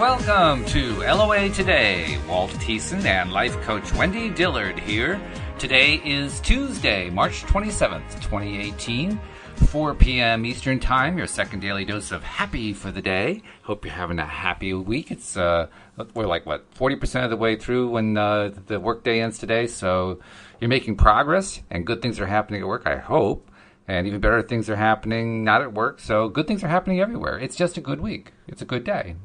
Welcome to LOA Today. Walt Thiessen and life coach Wendy Dillard here. Today is Tuesday, March 27th, 2018, 4 p.m. Eastern Time, your second daily dose of happy for the day. Hope you're having a happy week. It's we're like, 40% of the way through when the workday ends today, so you're making progress, and good things are happening at work, I hope. And even better things are happening not at work, so good things are happening everywhere. It's just a good week. It's a good day.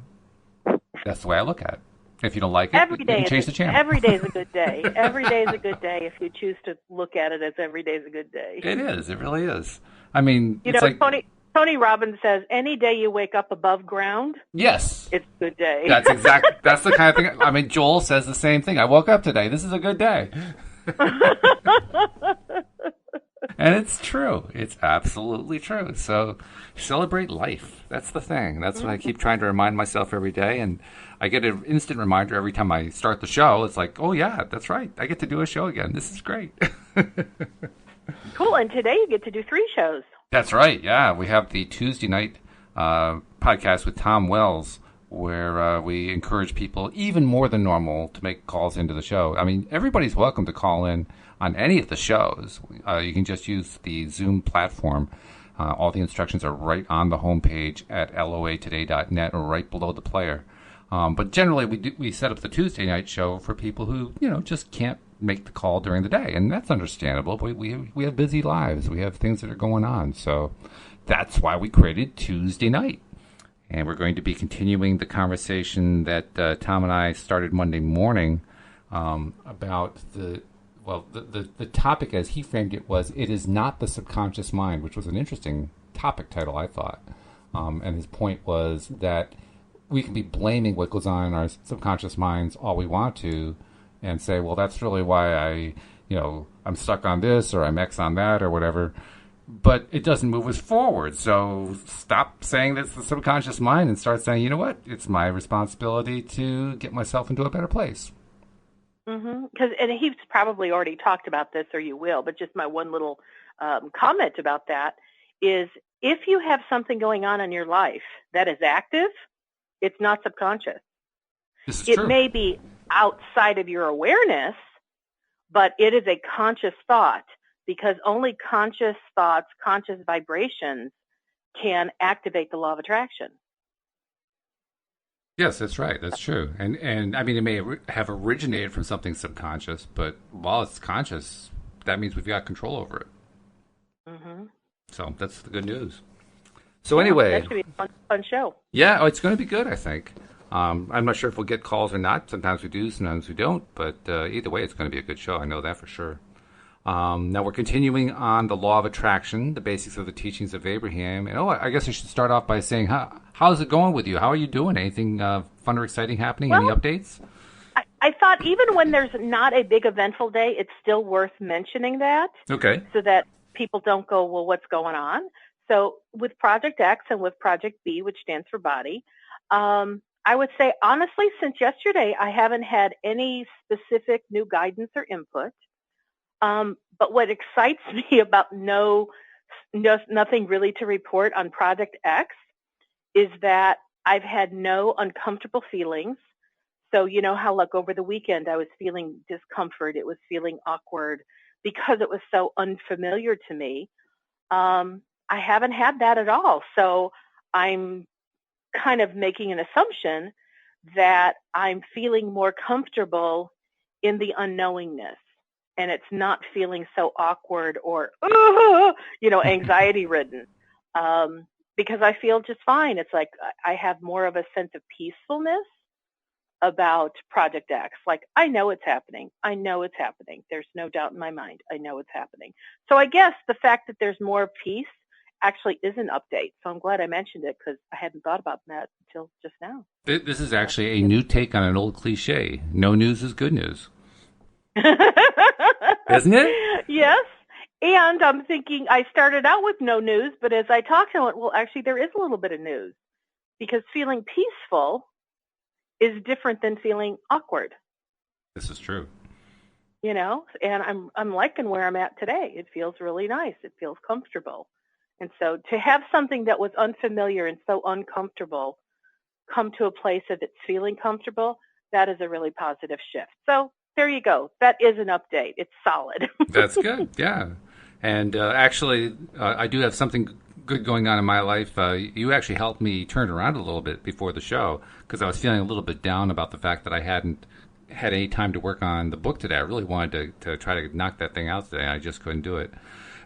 That's the way I look at it. If you don't like it, you can change the channel. Every day is a good day. Every day is a good day if you choose to look at it as every day is a good day. It is. It really is. I mean, it's like Tony Robbins says, any day you wake up above ground, yes, it's a good day. That's the kind of thing. I mean, Joel says the same thing. I woke up today. This is a good day. And it's true. It's absolutely true. So celebrate life. That's the thing. That's what I keep trying to remind myself every day. And I get an instant reminder every time I start the show. It's like, oh, yeah, that's right. I get to do a show again. This is great. Cool. And today you get to do 3 shows. That's right. Yeah. We have the Tuesday night podcast with Tom Wells, where we encourage people even more than normal to make calls into the show. I mean, everybody's welcome to call in on any of the shows. You can just use the Zoom platform. All the instructions are right on the homepage at loatoday.net or right below the player. But generally, we set up the Tuesday night show for people who, just can't make the call during the day, and that's understandable. We have busy lives. We have things that are going on, so that's why we created Tuesday night. And we're going to be continuing the conversation that Tom and I started Monday morning about the topic as he framed it was, it is not the subconscious mind, which was an interesting topic title, I thought. And his point was that we can be blaming what goes on in our subconscious minds all we want to and say, well, that's really why I'm stuck on this or I'm X on that or whatever. But it doesn't move us forward. So stop saying that's the subconscious mind and start saying, you know what? It's my responsibility to get myself into a better place. And he's probably already talked about this, or you will, but just my one little comment about that is, if you have something going on in your life that is active, it's not subconscious. This is it true. May be outside of your awareness, but it is a conscious thought, because only conscious thoughts, conscious vibrations can activate the law of attraction. Yes, that's right. That's true. And I mean, it may have originated from something subconscious, but while it's conscious, that means we've got control over it. So that's the good news. So anyway. That should be a fun show. Yeah, it's going to be good, I think. I'm not sure if we'll get calls or not. Sometimes we do, sometimes we don't. But either way, it's going to be a good show. I know that for sure. Now we're continuing on the law of attraction, the basics of the teachings of Abraham. And I guess I should start off by saying, how's it going with you? How are you doing? Anything fun or exciting happening? Any updates? I thought even when there's not a big eventful day, it's still worth mentioning that. Okay. So that people don't go, well, what's going on? So with Project X and with Project B, which stands for body, I would say, honestly, since yesterday, I haven't had any specific new guidance or input. But what excites me about nothing really to report on Project X is that I've had no uncomfortable feelings. So you know how, like, over the weekend I was feeling discomfort, it was feeling awkward because it was so unfamiliar to me. I haven't had that at all. So I'm kind of making an assumption that I'm feeling more comfortable in the unknowingness. And it's not feeling so awkward or, anxiety-ridden, because I feel just fine. It's like I have more of a sense of peacefulness about Project X. Like, I know it's happening. I know it's happening. There's no doubt in my mind. I know it's happening. So I guess the fact that there's more peace actually is an update. So I'm glad I mentioned it, because I hadn't thought about that until just now. This is actually a new take on an old cliche. No news is good news. Isn't it? Yes. And I'm thinking, I started out with no news, but as I talked, I went, well, actually, there is a little bit of news, because feeling peaceful is different than feeling awkward. This is true. And I'm liking where I'm at today. It feels really nice. It feels comfortable. And so to have something that was unfamiliar and so uncomfortable come to a place of it's feeling comfortable, that is a really positive shift. So there you go. That is an update. It's solid. That's good. Yeah. And actually, I do have something good going on in my life. You actually helped me turn around a little bit before the show because I was feeling a little bit down about the fact that I hadn't had any time to work on the book today. I really wanted to try to knock that thing out today, and I just couldn't do it.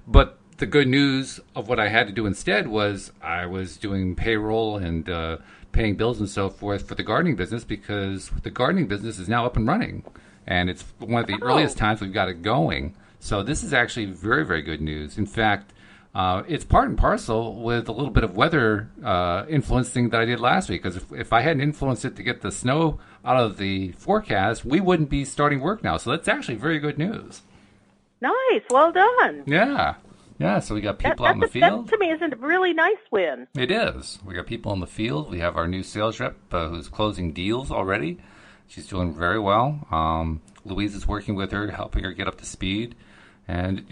But the good news of what I had to do instead was I was doing payroll and paying bills and so forth for the gardening business because the gardening business is now up and running. And it's one of the earliest times we've got it going. So this is actually very, very good news. In fact, it's part and parcel with a little bit of weather influence thing that I did last week. Because if I hadn't influenced it to get the snow out of the forecast, we wouldn't be starting work now. So that's actually very good news. Nice. Well done. Yeah. Yeah, so we got people out in the field. That, to me, is a really nice win. It is. We got people in the field. We have our new sales rep who's closing deals already. She's doing very well. Louise is working with her, helping her get up to speed. And,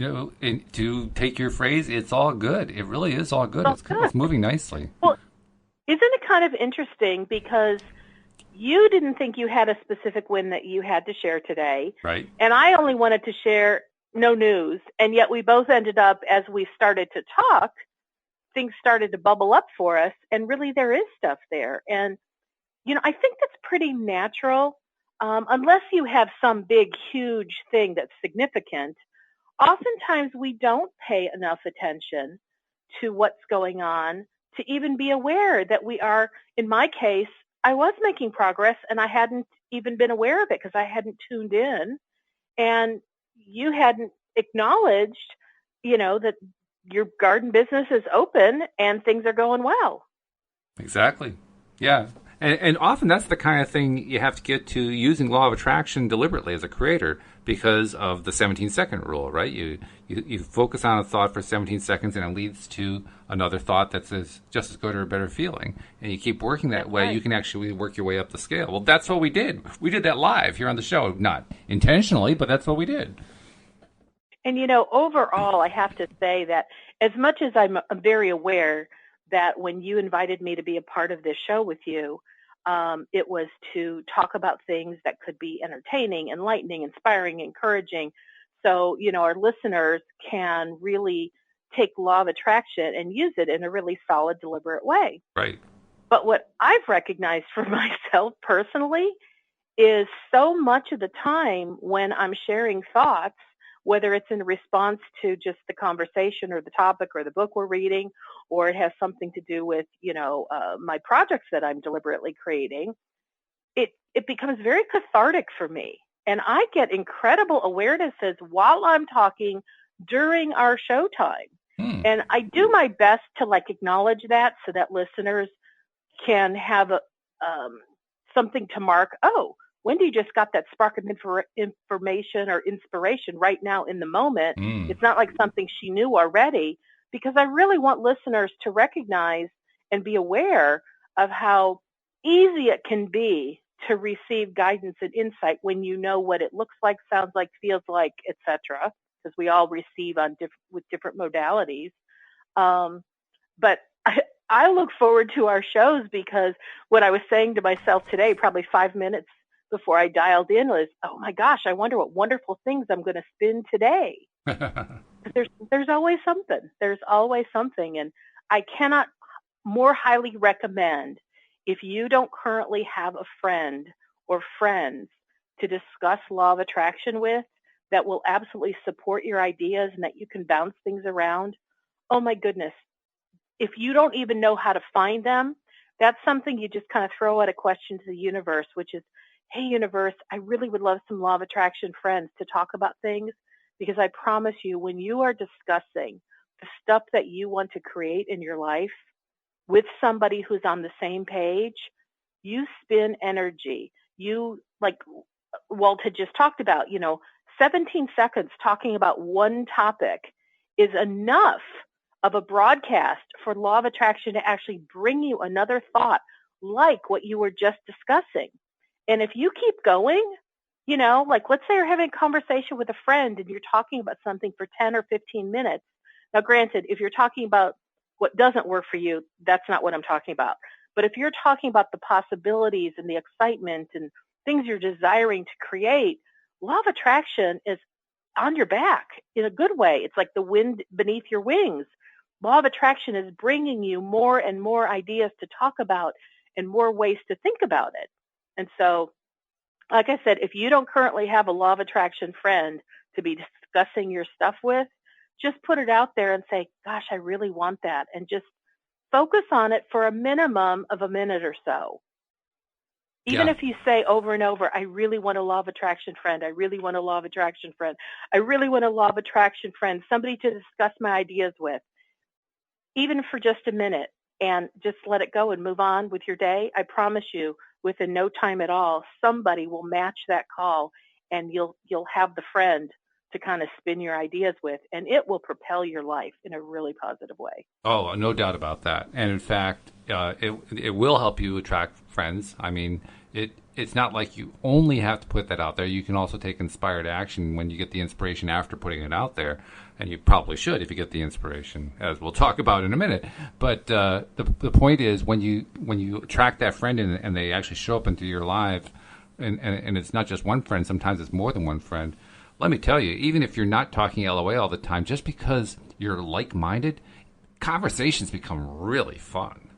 to take your phrase, it's all good. It really is all good. It's moving nicely. Well, isn't it kind of interesting because you didn't think you had a specific win that you had to share today. Right. And I only wanted to share no news. And yet we both ended up, as we started to talk, things started to bubble up for us. And really there is stuff there. And, I think that's pretty natural. Unless you have some big, huge thing that's significant, oftentimes we don't pay enough attention to what's going on to even be aware that we are, in my case, I was making progress and I hadn't even been aware of it because I hadn't tuned in and you hadn't acknowledged, that your garden business is open and things are going well. Exactly. Yeah. And often that's the kind of thing you have to get to using law of attraction deliberately as a creator because of the 17-second rule, right? You focus on a thought for 17 seconds and it leads to another thought that's just as good or a better feeling. And you keep working that way, you can actually work your way up the scale. Well, that's what we did. We did that live here on the show. Not intentionally, but that's what we did. And, overall, I have to say that as much as I'm very aware that when you invited me to be a part of this show with you, it was to talk about things that could be entertaining, enlightening, inspiring, encouraging. So, our listeners can really take law of attraction and use it in a really solid, deliberate way. Right. But what I've recognized for myself personally is so much of the time when I'm sharing thoughts, whether it's in response to just the conversation or the topic or the book we're reading, or it has something to do with, my projects that I'm deliberately creating, it becomes very cathartic for me. And I get incredible awarenesses while I'm talking during our show time. And I do my best to acknowledge that so that listeners can have something to mark, oh, Wendy just got that spark of information or inspiration right now in the moment. It's not like something she knew already, because I really want listeners to recognize and be aware of how easy it can be to receive guidance and insight when you know what it looks like, sounds like, feels like, etc., because we all receive with different modalities. But I look forward to our shows because what I was saying to myself today, probably 5 minutes before I dialed in, was, oh my gosh, I wonder what wonderful things I'm going to spin today. There's always something. There's always something. And I cannot more highly recommend, if you don't currently have a friend or friends to discuss law of attraction with that will absolutely support your ideas and that you can bounce things around, oh my goodness. If you don't even know how to find them, that's something you just kind of throw out a question to the universe, which is, hey, universe, I really would love some law of attraction friends to talk about things, because I promise you, when you are discussing the stuff that you want to create in your life with somebody who's on the same page, you spin energy. You, like Walt had just talked about, 17 seconds talking about one topic is enough of a broadcast for law of attraction to actually bring you another thought like what you were just discussing. And if you keep going, let's say you're having a conversation with a friend and you're talking about something for 10 or 15 minutes. Now, granted, if you're talking about what doesn't work for you, that's not what I'm talking about. But if you're talking about the possibilities and the excitement and things you're desiring to create, law of attraction is on your back in a good way. It's like the wind beneath your wings. Law of attraction is bringing you more and more ideas to talk about and more ways to think about it. And so, like I said, if you don't currently have a law of attraction friend to be discussing your stuff with, just put it out there and say, gosh, I really want that. And just focus on it for a minimum of a minute or so. Even if you say over and over, I really want a law of attraction friend. I really want a law of attraction friend. I really want a law of attraction friend, somebody to discuss my ideas with, even for just a minute, and just let it go and move on with your day. I promise you, within no time at all, somebody will match that call, and you'll have the friend to kind of spin your ideas with, and it will propel your life in a really positive way. Oh, no doubt about that. And in fact, it will help you attract friends. I mean, it's not like you only have to put that out there. You can also take inspired action when you get the inspiration after putting it out there. And you probably should if you get the inspiration, as we'll talk about in a minute. But the point is, when you attract that friend and they actually show up into your life, and it's not just one friend, sometimes it's more than one friend. Let me tell you, even if you're not talking LOA all the time, just because you're like-minded, conversations become really fun.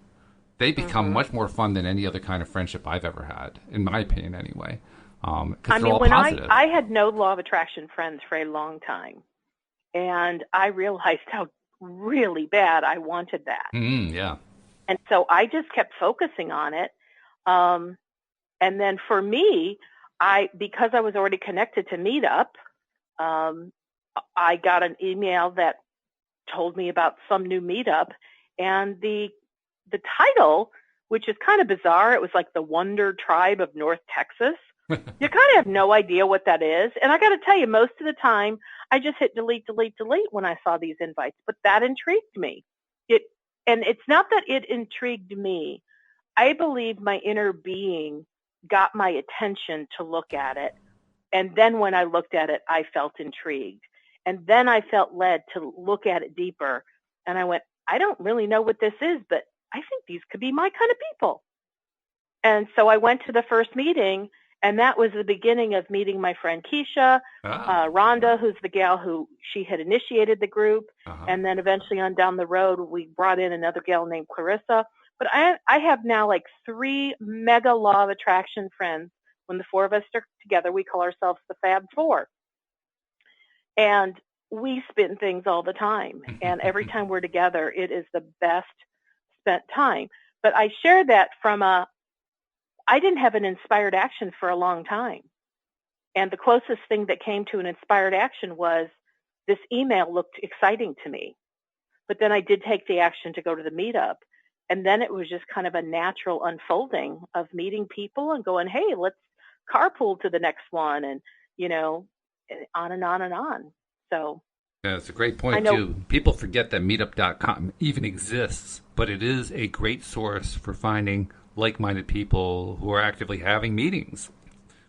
They become much more fun than any other kind of friendship I've ever had, in my opinion anyway. I mean, when I had no law of attraction friends for a long time, and I realized how really bad I wanted that. Yeah. And so I just kept focusing on it. And then for me, because I was already connected to Meetup, I got an email that told me about some new Meetup, and the title, which is kind of bizarre, it was like the Wonder Tribe of North Texas. You kind of have no idea what that is. And I got to tell you, most of the time, I just hit delete, delete, delete when I saw these invites. But that intrigued me. And it's not that it intrigued me. I believe my inner being got my attention to look at it. And then when I looked at it, I felt intrigued. And then I felt led to look at it deeper. And I went, I don't really know what this is, but I think these could be my kind of people. And so I went to the first meeting, and that was the beginning of meeting my friend Keisha, Rhonda, who's the gal who she had initiated the group. And then eventually on down the road, we brought in another gal named Clarissa. But I have now like 3 mega law of attraction friends. When the 4 of us are together, we call ourselves the Fab Four. And we spin things all the time. And every time we're together, it is the best spent time. But I share that from I didn't have an inspired action for a long time. And the closest thing that came to an inspired action was this email looked exciting to me. But then I did take the action to go to the meetup. And then it was just kind of a natural unfolding of meeting people and going, hey, let's carpool to the next one. And, on and on and on. So. Yeah, it's a great point, too. People forget that meetup.com even exists, but it is a great source for finding like-minded people who are actively having meetings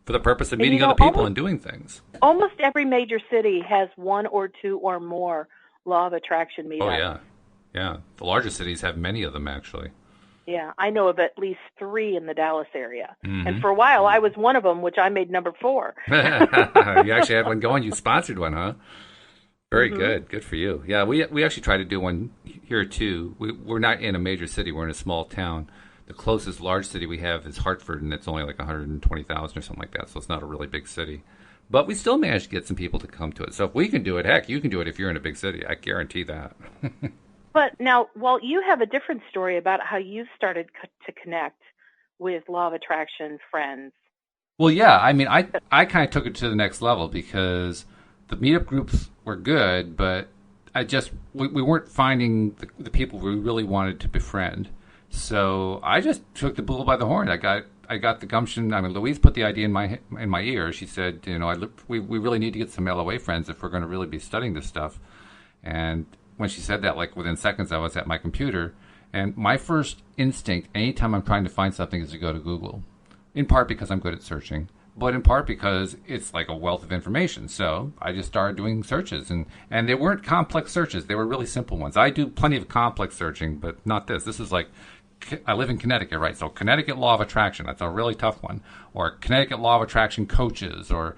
for the purpose of meeting other people and doing things. Almost every major city has 1 or 2 or more law of attraction meetups. Oh, yeah. Yeah. The larger cities have many of them, actually. Yeah, I know of at least 3 in the Dallas area. And for a while, I was one of them, which I made number 4. You actually had one going. You sponsored one, huh? Very good. Good for you. Yeah, we actually try to do one here, too. We're not in a major city. We're in a small town. The closest large city we have is Hartford, and it's only like 120,000 or something like that, so it's not a really big city. But we still managed to get some people to come to it. So if we can do it, heck, you can do it if you're in a big city. I guarantee that. But now, you have a different story about how you started to connect with law of attraction friends. Well, yeah. I mean, I kind of took it to the next level because the meetup groups were good, but we weren't finding the people we really wanted to befriend. So I just took the bull by the horn. I got the gumption. I mean, Louise put the idea in my ear. She said, we really need to get some LOA friends if we're going to really be studying this stuff. And when she said that, like within seconds, I was at my computer. And my first instinct, anytime I'm trying to find something, is to go to Google. In part because I'm good at searching, but in part because it's like a wealth of information. So I just started doing searches, and they weren't complex searches. They were really simple ones. I do plenty of complex searching, but not this. This is like I live in Connecticut, right? So Connecticut law of attraction, that's a really tough one. Or Connecticut law of attraction coaches, or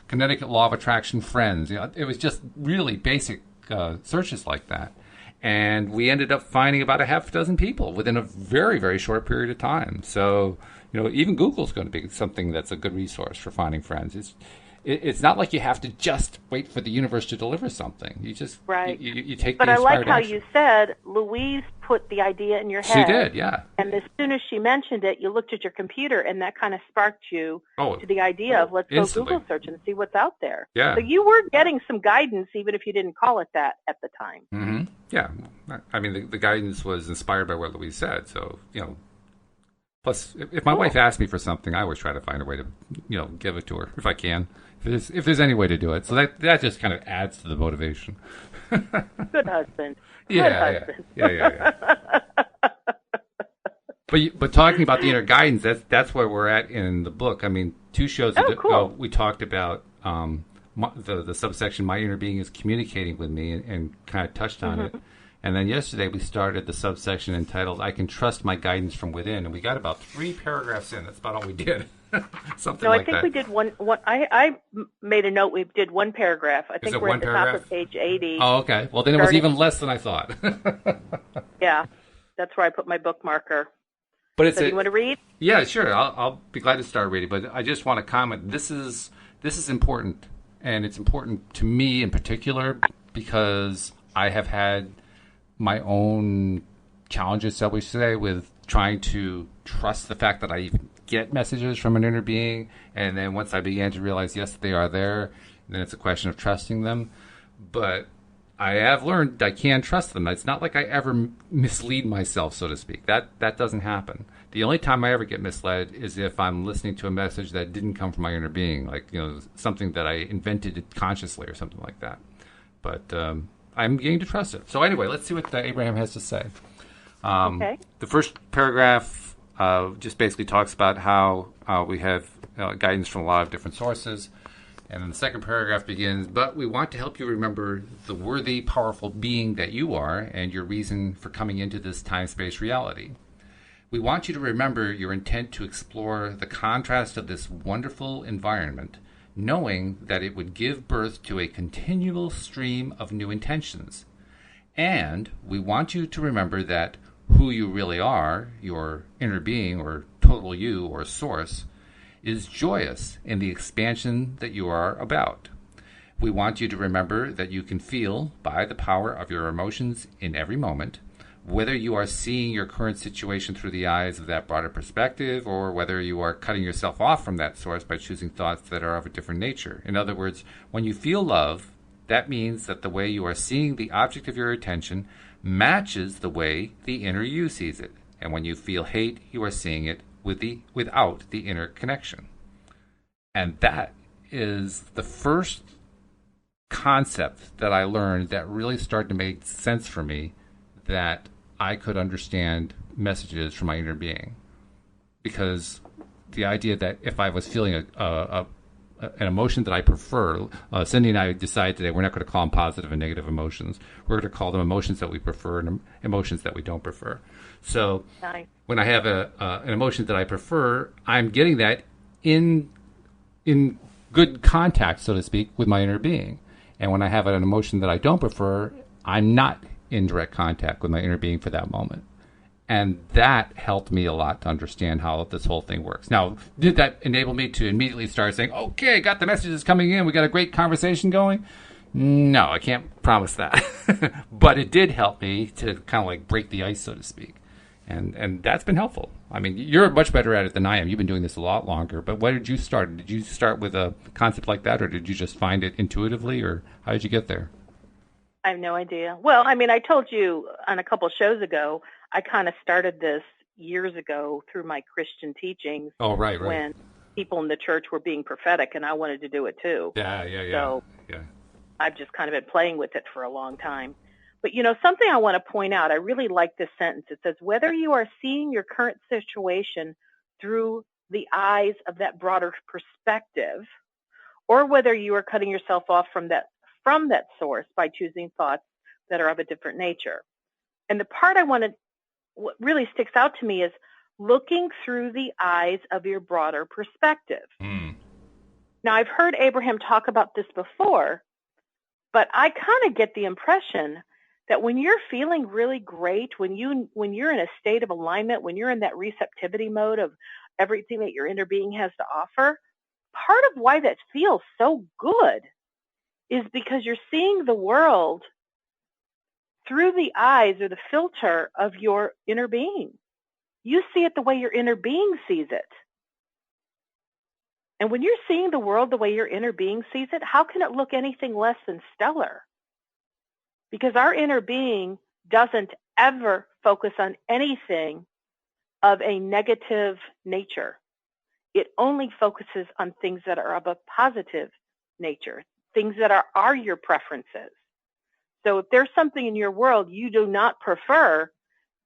Connecticut law of attraction friends. It was just really basic searches like that. And we ended up finding about a half dozen people within a very, very short period of time. So, even Google's going to be something that's a good resource for finding friends. It's not like you have to just wait for the universe to deliver something. You just you take but the inspired But I like how action. you said Louise put the idea in your head. She did, yeah. And as soon as she mentioned it, you looked at your computer, and that kind of sparked you to the idea of let's instantly go Google search and see what's out there. Yeah. So you were getting some guidance, even if you didn't call it that at the time. Mm-hmm. Yeah. I mean, the guidance was inspired by what Louise said. So, plus, if my wife asks me for something, I always try to find a way to, give it to her if I can. If there's any way to do it. So that just kind of adds to the motivation. Good husband. Yeah. But talking about the inner guidance, that's where we're at in the book. I mean, 2 shows ago, we talked about the subsection, My Inner Being is Communicating with Me, and kind of touched on it. And then yesterday we started the subsection entitled, I Can Trust My Guidance from Within. And we got about 3 paragraphs in. That's about all we did. Something like that. No, I think we did one. I made a note. We did 1 paragraph. I think we're at the top of page 80. Oh, okay. Well, then it was even less than I thought. Yeah. That's where I put my bookmarker. But it's you want to read? Yeah, sure. I'll be glad to start reading. But I just want to comment. This is important. And it's important to me in particular because I have had my own challenges, shall we say, with trying to trust the fact that I even get messages from an inner being. And then once I began to realize, yes, they are there, then it's a question of trusting them. But I have learned I can trust them. It's not like I ever mislead myself, so to speak. That doesn't happen. The only time I ever get misled is if I'm listening to a message that didn't come from my inner being, like something that I invented consciously or something like that. But I'm beginning to trust it. So anyway, let's see what Abraham has to say. Okay. The first paragraph just basically talks about how we have guidance from a lot of different sources. And then the second paragraph begins, but we want to help you remember the worthy, powerful being that you are and your reason for coming into this time-space reality. We want you to remember your intent to explore the contrast of this wonderful environment, knowing that it would give birth to a continual stream of new intentions. And we want you to remember that who you really are, your inner being or total you or source, is joyous in the expansion that you are about. We want you to remember that you can feel, by the power of your emotions in every moment, whether you are seeing your current situation through the eyes of that broader perspective or whether you are cutting yourself off from that source by choosing thoughts that are of a different nature. In other words, when you feel love, that means that the way you are seeing the object of your attention matches the way the inner you sees it. And when you feel hate, you are seeing it without the inner connection. And that is the first concept that I learned that really started to make sense for me, that I could understand messages from my inner being. Because the idea that if I was feeling an emotion that I prefer, Cindy and I decided today we're not going to call them positive and negative emotions. We're going to call them emotions that we prefer and emotions that we don't prefer. So when I have an emotion that I prefer, I'm getting that in good contact, so to speak, with my inner being. And when I have an emotion that I don't prefer, I'm not in direct contact with my inner being for that moment. And that helped me a lot to understand how this whole thing works. Now, did that enable me to immediately start saying, okay, got the messages coming in, we got a great conversation going? No, I can't promise that. But it did help me to kind of like break the ice, so to speak. And that's been helpful. I mean, you're much better at it than I am. You've been doing this a lot longer. But where did you start? Did you start with a concept like that, or did you just find it intuitively, or how did you get there? I have no idea. Well, I mean, I told you on a couple shows ago, I kind of started this years ago through my Christian teachings. Oh, right. When people in the church were being prophetic, and I wanted to do it too. Yeah. So I've just kind of been playing with it for a long time. But, something I want to point out, I really like this sentence. It says, whether you are seeing your current situation through the eyes of that broader perspective, or whether you are cutting yourself off from that source by choosing thoughts that are of a different nature. And the part I want to what really sticks out to me is looking through the eyes of your broader perspective. Now, I've heard Abraham talk about this before, but I kind of get the impression that when you're feeling really great, when you're in a state of alignment, when you're in that receptivity mode of everything that your inner being has to offer, part of why that feels so good is because you're seeing the world through the eyes or the filter of your inner being. You see it the way your inner being sees it. And when you're seeing the world the way your inner being sees it, how can it look anything less than stellar? Because our inner being doesn't ever focus on anything of a negative nature. It only focuses on things that are of a positive nature, things that are your preferences. So if there's something in your world you do not prefer,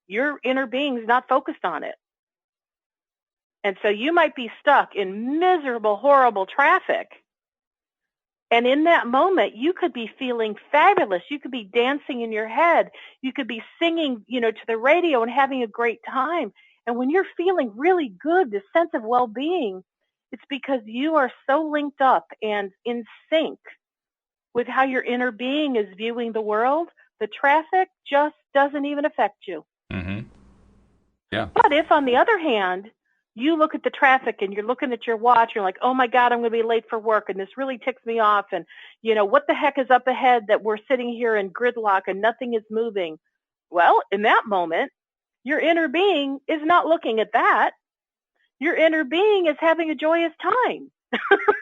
your inner being's not focused on it. And so you might be stuck in miserable, horrible traffic. And in that moment, you could be feeling fabulous. You could be dancing in your head. You could be singing, to the radio and having a great time. And when you're feeling really good, this sense of well-being, it's because you are so linked up and in sync with how your inner being is viewing the world. The traffic just doesn't even affect you. Mm-hmm. Yeah. But if, on the other hand, you look at the traffic and you're looking at your watch, you're like, oh my God, I'm going to be late for work and this really ticks me off. And, what the heck is up ahead that we're sitting here in gridlock and nothing is moving? Well, in that moment, your inner being is not looking at that. Your inner being is having a joyous time.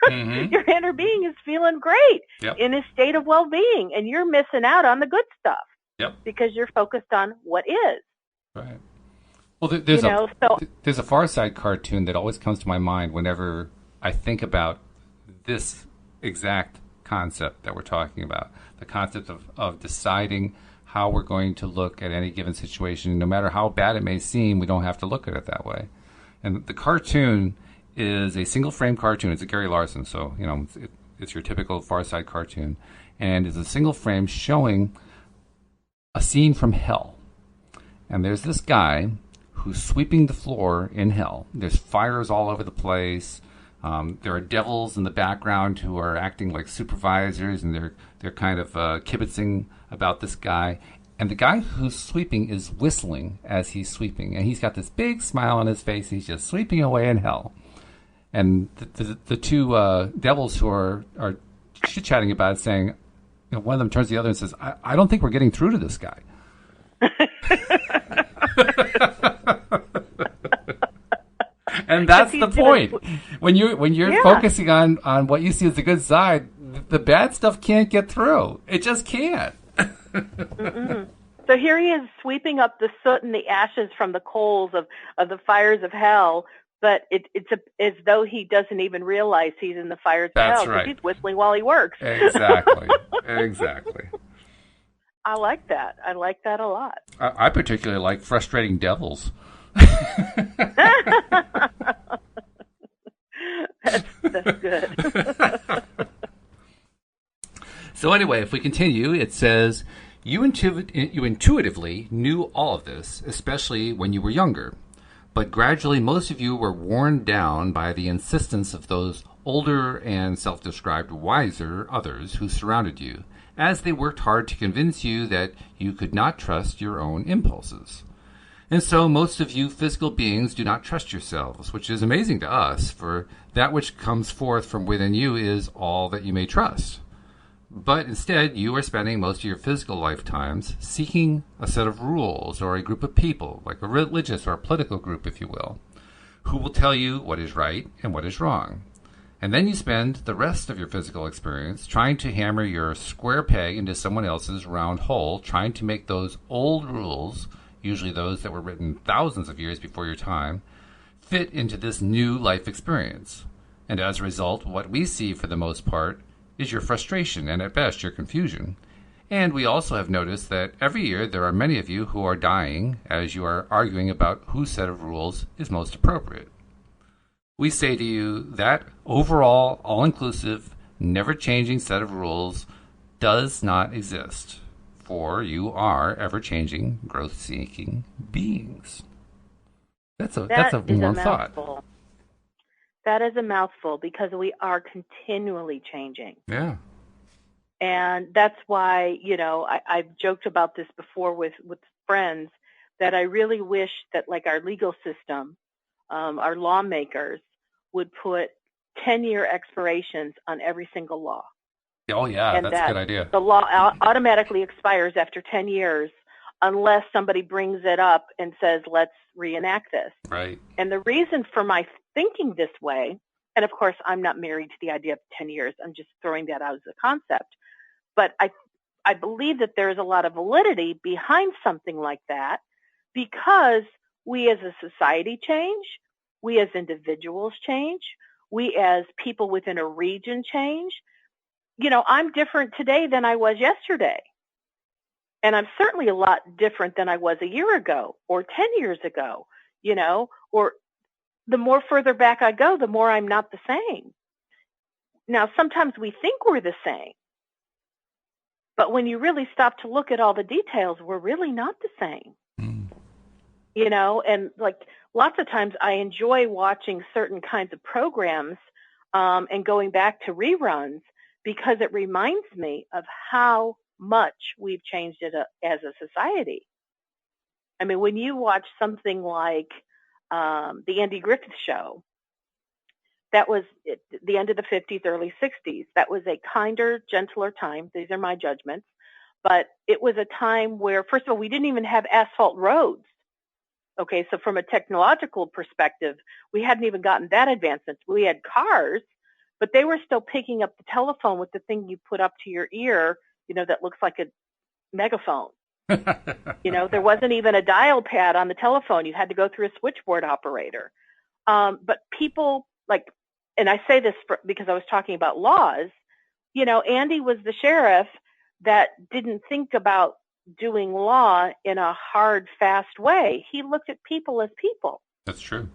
Mm-hmm. Your inner being is feeling great in a state of well-being, and you're missing out on the good stuff because you're focused on what is. Right. Well, there's a Far Side cartoon that always comes to my mind whenever I think about this exact concept that we're talking about, the concept of deciding how we're going to look at any given situation. No matter how bad it may seem, we don't have to look at it that way. And the cartoon is a single-frame cartoon. It's a Gary Larson, so it's your typical Far Side cartoon. And it's a single frame showing a scene from hell. And there's this guy who's sweeping the floor in hell. There's fires all over the place. There are devils in the background who are acting like supervisors, and they're kind of kibitzing about this guy. And the guy who's sweeping is whistling as he's sweeping, and he's got this big smile on his face. He's just sweeping away in hell. And the two devils who are chit-chatting about it, saying, one of them turns to the other and says, I don't think we're getting through to this guy. And that's the point. When you're focusing on what you see as the good side, the bad stuff can't get through. It just can't. So here he is sweeping up the soot and the ashes from the coals of the fires of hell, but it's as though he doesn't even realize he's in the fires of hell. That's right. He's whistling while he works. Exactly. Exactly. I like that. I like that a lot. I particularly like frustrating devils. That's good. So anyway, if we continue, it says, you intuitively knew all of this, especially when you were younger. But gradually, most of you were worn down by the insistence of those older and self-described wiser others who surrounded you, as they worked hard to convince you that you could not trust your own impulses. And so most of you physical beings do not trust yourselves, which is amazing to us, for that which comes forth from within you is all that you may trust. But instead, you are spending most of your physical lifetimes seeking a set of rules or a group of people, like a religious or a political group, if you will, who will tell you what is right and what is wrong. And then you spend the rest of your physical experience trying to hammer your square peg into someone else's round hole, trying to make those old rules, usually those that were written thousands of years before your time, fit into this new life experience. And as a result, what we see for the most part is your frustration and at best your confusion. And we also have noticed that every year there are many of you who are dying as you are arguing about whose set of rules is most appropriate. We say to you that overall, all-inclusive, never-changing set of rules does not exist. for you are ever-changing, growth-seeking beings. That's a warm thought. That is a mouthful because we are continually changing. Yeah. And that's why, I've joked about this before with friends that I really wish that like our legal system, our lawmakers would put 10-year expirations on every single law. Oh, yeah, and that's a good idea. The law automatically expires after 10 years unless somebody brings it up and says, let's reenact this. Right. And the reason for my thinking this way, and of course, I'm not married to the idea of 10 years. I'm just throwing that out as a concept. But I believe that there's a lot of validity behind something like that because we as a society change, we as individuals change, we as people within a region change. I'm different today than I was yesterday. And I'm certainly a lot different than I was a year ago or 10 years ago, or the more further back I go, the more I'm not the same. Now, sometimes we think we're the same. But when you really stop to look at all the details, we're really not the same. And like lots of times I enjoy watching certain kinds of programs and going back to reruns because it reminds me of how much we've changed as a society. I mean, when you watch something like the Andy Griffith Show, that was at the end of the 50s, early 60s. That was a kinder, gentler time. These are my judgments. But it was a time where, first of all, we didn't even have asphalt roads. Okay, so from a technological perspective, we hadn't even gotten that advancement. We had cars, but they were still picking up the telephone with the thing you put up to your ear, that looks like a megaphone. There wasn't even a dial pad on the telephone. You had to go through a switchboard operator. But people and I say this because I was talking about laws, Andy was the sheriff that didn't think about doing law in a hard, fast way. He looked at people as people. That's true.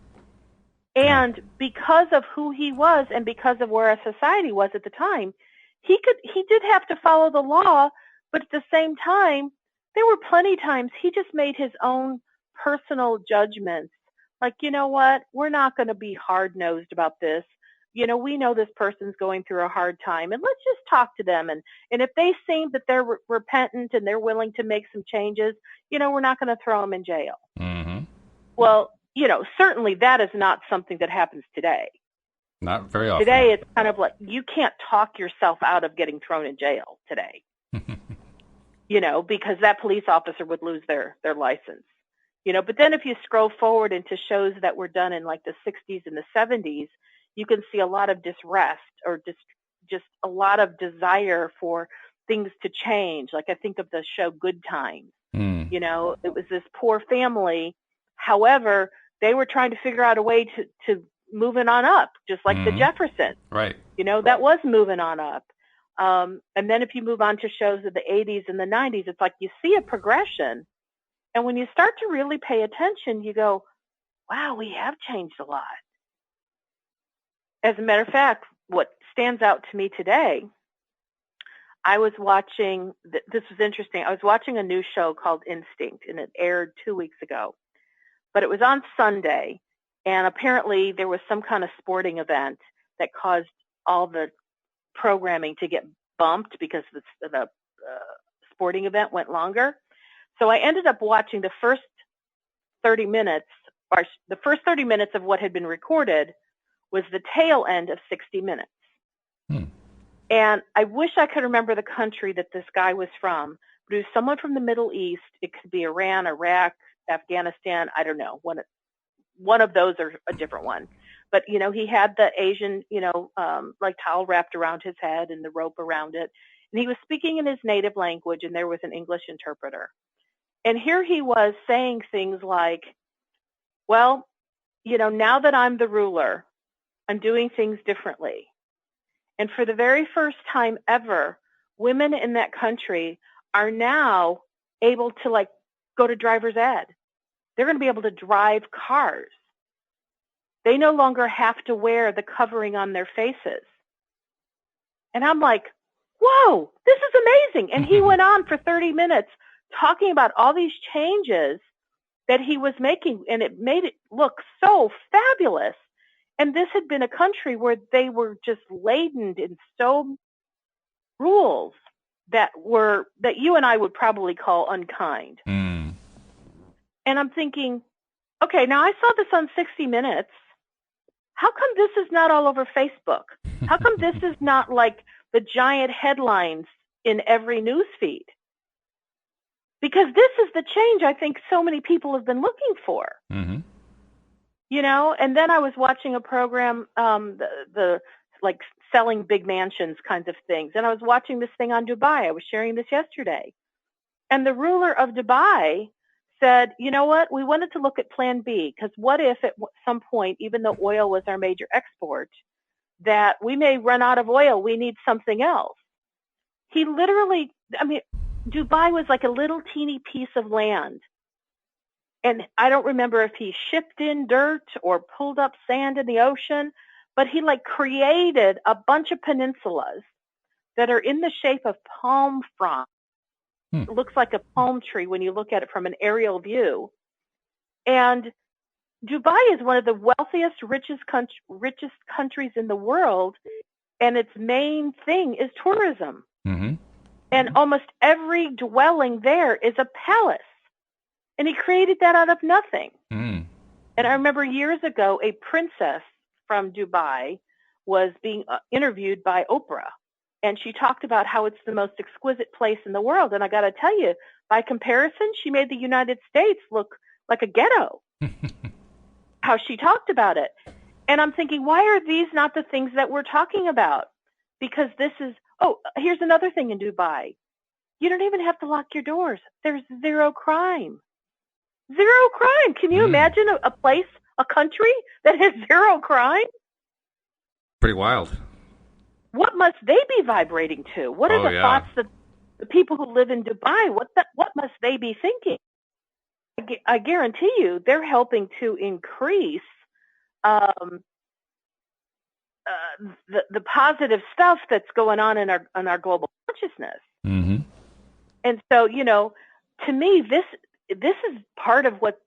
And because of who he was and because of where our society was at the time, he did have to follow the law, but at the same time, there were plenty of times he just made his own personal judgments. Like, you know what? We're not going to be hard-nosed about this. We know this person's going through a hard time, and let's just talk to them. And if they seem that they're repentant and they're willing to make some changes, we're not going to throw them in jail. Mm-hmm. Well, certainly that is not something that happens today. Not very often. Today, it's kind of like you can't talk yourself out of getting thrown in jail today, because that police officer would lose their license. But then if you scroll forward into shows that were done in like the 60s and the 70s, you can see a lot of disrest or just a lot of desire for things to change. Like I think of the show Good Times. It was this poor family. However, they were trying to figure out a way to move it on up, just like the Jeffersons. Right. That was moving on up. And then if you move on to shows of the 80s and the 90s, it's like you see a progression. And when you start to really pay attention, you go, wow, we have changed a lot. As a matter of fact, what stands out to me today, I was watching, this was interesting, I was watching a new show called Instinct, and it aired 2 weeks ago. But it was on Sunday, and apparently there was some kind of sporting event that caused all the programming to get bumped because the sporting event went longer. So I ended up watching the first 30 minutes, or the first 30 minutes of what had been recorded was the tail end of 60 Minutes. And I wish I could remember the country that this guy was from, but it was someone from the Middle East. It could be Iran, Iraq, Afghanistan, I don't know. One of those or a different one. But, he had the Asian, like towel wrapped around his head and the rope around it. And he was speaking in his native language, and there was an English interpreter. And here he was saying things like, well, now that I'm the ruler, I'm doing things differently. And for the very first time ever, women in that country are now able to go to driver's ed. They're going to be able to drive cars. They no longer have to wear the covering on their faces. And I'm like, whoa, this is amazing. And he went on for 30 minutes talking about all these changes that he was making, and it made it look so fabulous. And this had been a country where they were just laden in so rules that you and I would probably call unkind. Mm. And I'm thinking, okay, now I saw this on 60 Minutes. How come this is not all over Facebook? How come this is not like the giant headlines in every news feed? Because this is the change I think so many people have been looking for. Mm-hmm. You know, and then I was watching a program, the like selling big mansions kinds of things. And I was watching this thing on Dubai. I was sharing this yesterday. And the ruler of Dubai said, you know what, we wanted to look at plan B, because what if at some point, even though oil was our major export, that we may run out of oil, we need something else. He literally, I mean, Dubai was like a little teeny piece of land. And I don't remember if he shipped in dirt or pulled up sand in the ocean, but he like created a bunch of peninsulas that are in the shape of palm fronds. It looks like a palm tree when you look at it from an aerial view. And Dubai is one of the wealthiest, richest countries in the world, and its main thing is tourism. Mm-hmm. And almost every dwelling there is a palace. And he created that out of nothing. Mm. And I remember years ago, a princess from Dubai was being interviewed by Oprah. And she talked about how it's the most exquisite place in the world. And I got to tell you, by comparison, she made the United States look like a ghetto, how she talked about it. And I'm thinking, why are these not the things that we're talking about? Because this is, here's another thing in Dubai. You don't even have to lock your doors. There's zero crime. Zero crime. Can you imagine a place, a country that has zero crime? Pretty wild. What must they be vibrating to? What are the thoughts that the people who live in Dubai, what must they be thinking? I guarantee you they're helping to increase the positive stuff that's going on in our global consciousness. Mm-hmm. And so, you know, to me, this is part of what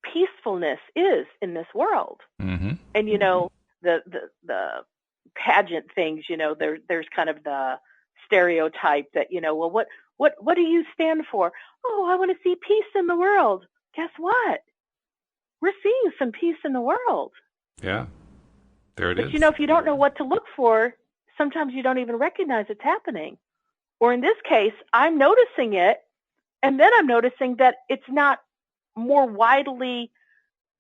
peacefulness is in this world. Mm-hmm. And, you know, the pageant things, you know, there's kind of the stereotype that, you know, well, what do you stand for? Oh, I want to see peace in the world. Guess what? We're seeing some peace in the world. Yeah, there it is. But, you know, if you don't know what to look for, sometimes you don't even recognize it's happening. Or in this case, I'm noticing it, and then I'm noticing that it's not more widely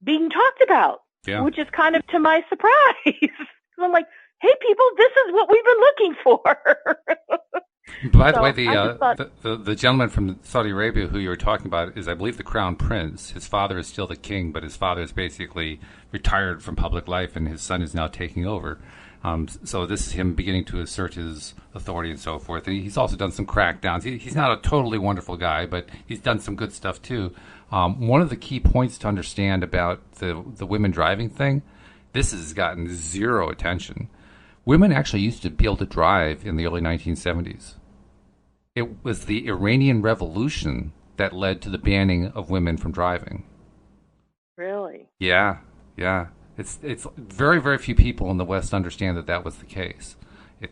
being talked about, which is kind of to my surprise. I'm like, hey, people, this is what we've been looking for. By the way, the gentleman from Saudi Arabia who you were talking about is, I believe, the crown prince. His father is still the king, but his father is basically retired from public life, and his son is now taking over. So this is him beginning to assert his authority and so forth. And he's also done some crackdowns. He's not a totally wonderful guy, but he's done some good stuff too. One of the key points to understand about the women driving thing, this has gotten zero attention. Women actually used to be able to drive in the early 1970s. It was the Iranian Revolution that led to the banning of women from driving. Really? Yeah. It's very, very few people in the West understand that was the case.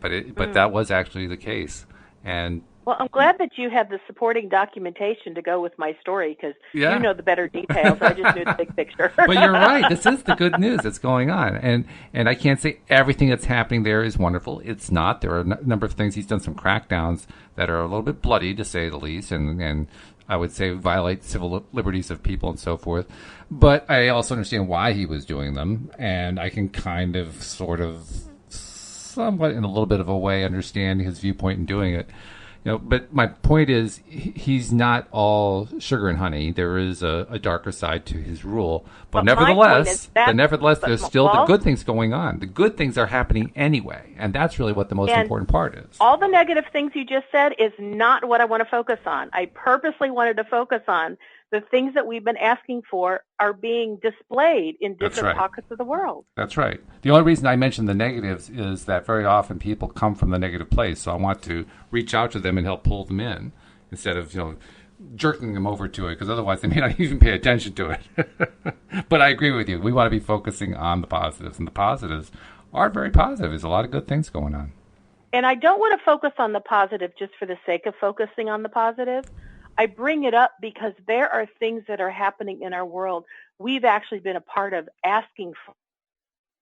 But that was actually the case. And well, I'm glad that you have the supporting documentation to go with my story, because you know the better details. I just knew the big picture. But you're right. This is the good news that's going on. And I can't say everything that's happening there is wonderful. It's not. There are a number of things. He's done some crackdowns that are a little bit bloody, to say the least, and I would say violate civil liberties of people and so forth. But I also understand why he was doing them, and I can kind of, sort of, somewhat in a little bit of a way understand his viewpoint in doing it. You know, but my point is, he's not all sugar and honey. There is a darker side to his rule, but nevertheless, there's still the good things going on. The good things are happening anyway, and that's really what the most important part is. All the negative things you just said is not what I want to focus on. I purposely wanted to focus on the things that we've been asking for are being displayed in different pockets of the world. That's right. The only reason I mention the negatives is that very often people come from the negative place. So I want to reach out to them and help pull them in instead of, jerking them over to it, because otherwise they may not even pay attention to it. But I agree with you. We want to be focusing on the positives, and the positives are very positive. There's a lot of good things going on. And I don't want to focus on the positive just for the sake of focusing on the positive. I bring it up because there are things that are happening in our world we've actually been a part of asking for,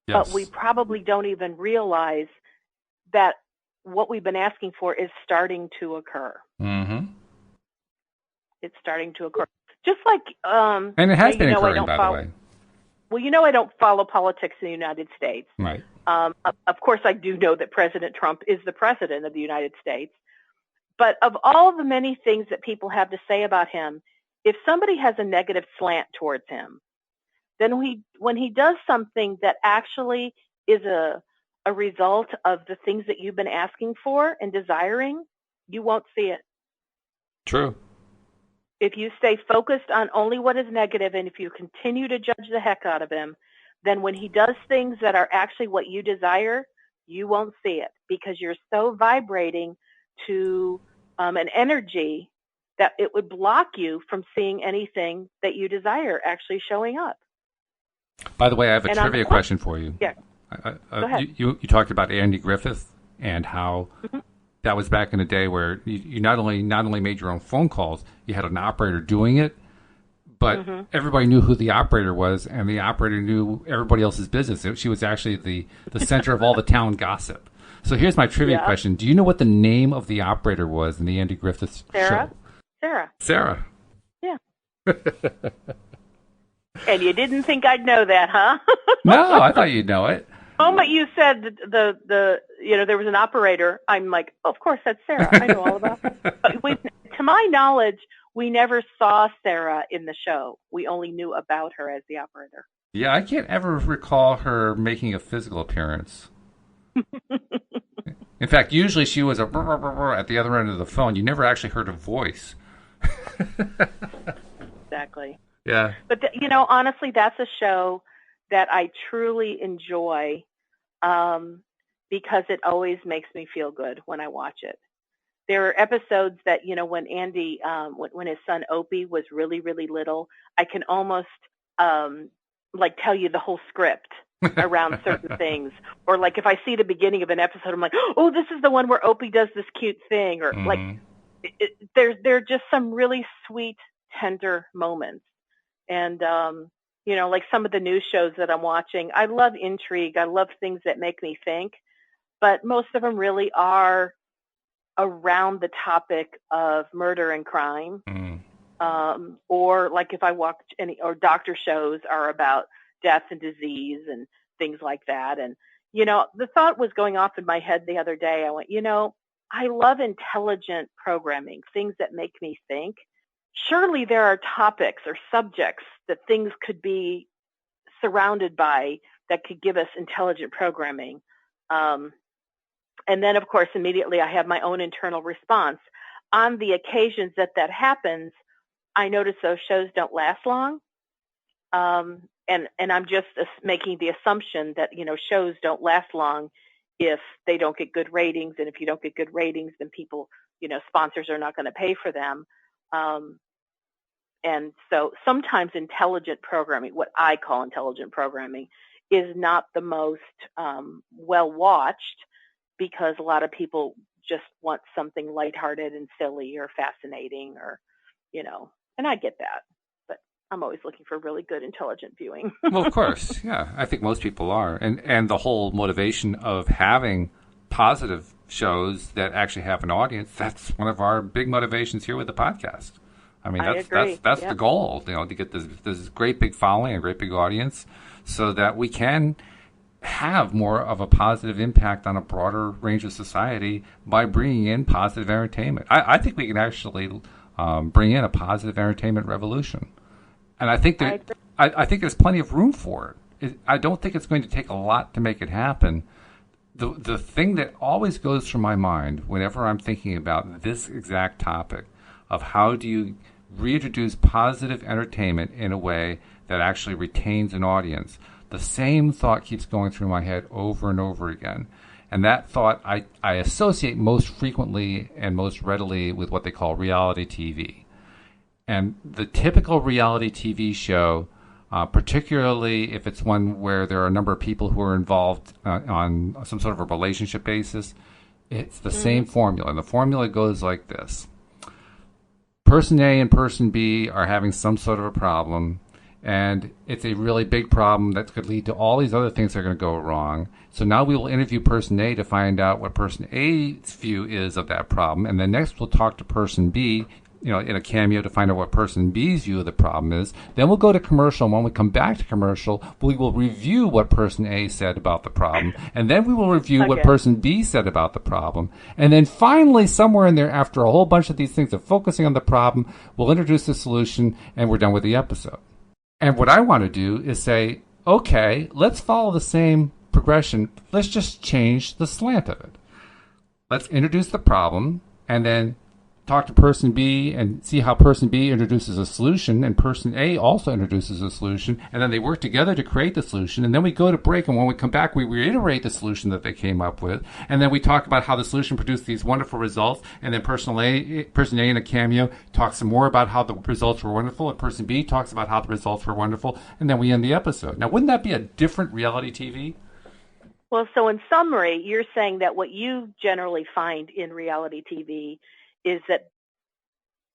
but we probably don't even realize that what we've been asking for is starting to occur. Mm-hmm. It's starting to occur. Just like... and it has been occurring, by the way. Well, I don't follow politics in the United States. Right. Of course, I do know that President Trump is the president of the United States. But of all the many things that people have to say about him, if somebody has a negative slant towards him, then when he does something that actually is a result of the things that you've been asking for and desiring, you won't see it. True. If you stay focused on only what is negative, and if you continue to judge the heck out of him, then when he does things that are actually what you desire, you won't see it because you're so vibrating to an energy that it would block you from seeing anything that you desire actually showing up. By the way, I have a trivia question for you. Yeah. Go ahead. You talked about Andy Griffith and how that was back in the day where you not only made your own phone calls, you had an operator doing it, but everybody knew who the operator was, and the operator knew everybody else's business. She was actually the center of all the town gossip. So here's my trivia question. Do you know what the name of the operator was in the Andy Griffith show? Sarah. Yeah. And you didn't think I'd know that, huh? No, I thought you'd know it. The moment you said the there was an operator, I'm like, oh, of course, that's Sarah. I know all about her. But to my knowledge, we never saw Sarah in the show. We only knew about her as the operator. Yeah, I can't ever recall her making a physical appearance. In fact, usually she was at the other end of the phone. You never actually heard her voice. Exactly. Yeah. But, honestly, that's a show that I truly enjoy because it always makes me feel good when I watch it. There are episodes that, when Andy, when his son Opie was really, really little, I can almost tell you the whole script around certain things. Or like if I see the beginning of an episode, I'm like, oh, this is the one where Opie does this cute thing. Or there are just some really sweet, tender moments. And, like some of the news shows that I'm watching, I love intrigue. I love things that make me think. But most of them really are around the topic of murder and crime. Or like if I watch or doctor shows are about death and disease and things like that. And, the thought was going off in my head the other day. I went, I love intelligent programming, things that make me think. Surely there are topics or subjects that things could be surrounded by that could give us intelligent programming. And then, of course, immediately I have my own internal response. On the occasions that happens, I notice those shows don't last long. And I'm just making the assumption that, shows don't last long if they don't get good ratings. And if you don't get good ratings, then people, sponsors are not going to pay for them. And so sometimes intelligent programming, what I call intelligent programming, is not the most well-watched because a lot of people just want something lighthearted and silly or fascinating or, and I get that. But I'm always looking for really good, intelligent viewing. Well, of course. Yeah, I think most people are. And the whole motivation of having positive shows that actually have an audience, that's one of our big motivations here with the podcast. I mean, that's the goal, to get this great big following, a great big audience, so that we can have more of a positive impact on a broader range of society by bringing in positive entertainment. I think we can actually bring in a positive entertainment revolution, and I think that I think there's plenty of room for it. I don't think it's going to take a lot to make it happen. The thing that always goes through my mind whenever I'm thinking about this exact topic of how do you reintroduce positive entertainment in a way that actually retains an audience, the same thought keeps going through my head over and over again. And that thought I associate most frequently and most readily with what they call reality TV. And the typical reality TV show, particularly if it's one where there are a number of people who are involved on some sort of a relationship basis, it's the same formula. And the formula goes like this. Person A and person B are having some sort of a problem, and it's a really big problem that could lead to all these other things that are going to go wrong. So now we will interview person A to find out what person A's view is of that problem, and then next we'll talk to person B, in a cameo to find out what person B's view of the problem is. Then we'll go to commercial, and when we come back to commercial, we will review what person A said about the problem, and then we will review what person B said about the problem. And then finally, somewhere in there, after a whole bunch of these things of focusing on the problem, we'll introduce the solution, and we're done with the episode. And what I want to do is say, okay, let's follow the same progression. Let's just change the slant of it. Let's introduce the problem, and then talk to person B and see how person B introduces a solution, and person A also introduces a solution, and then they work together to create the solution, and then we go to break, and when we come back, we reiterate the solution that they came up with, and then we talk about how the solution produced these wonderful results, and then person A in a cameo talks some more about how the results were wonderful, and person B talks about how the results were wonderful, and then we end the episode. Now, wouldn't that be a different reality TV? Well, so in summary, you're saying that what you generally find in reality TV is that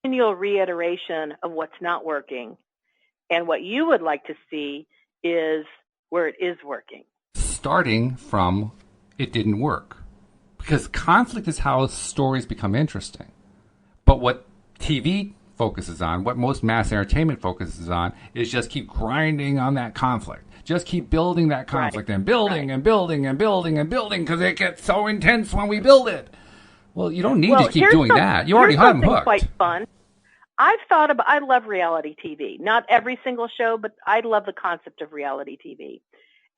continual reiteration of what's not working, and what you would like to see is where it is working. Starting from it didn't work. Because conflict is how stories become interesting. But what TV focuses on, what most mass entertainment focuses on, is just keep grinding on that conflict. Just keep building that conflict and building and building and building and building, because it gets so intense when we build it. Well, you don't need to keep doing that. You already have them hooked. Quite fun. I love reality TV. Not every single show, but I love the concept of reality TV.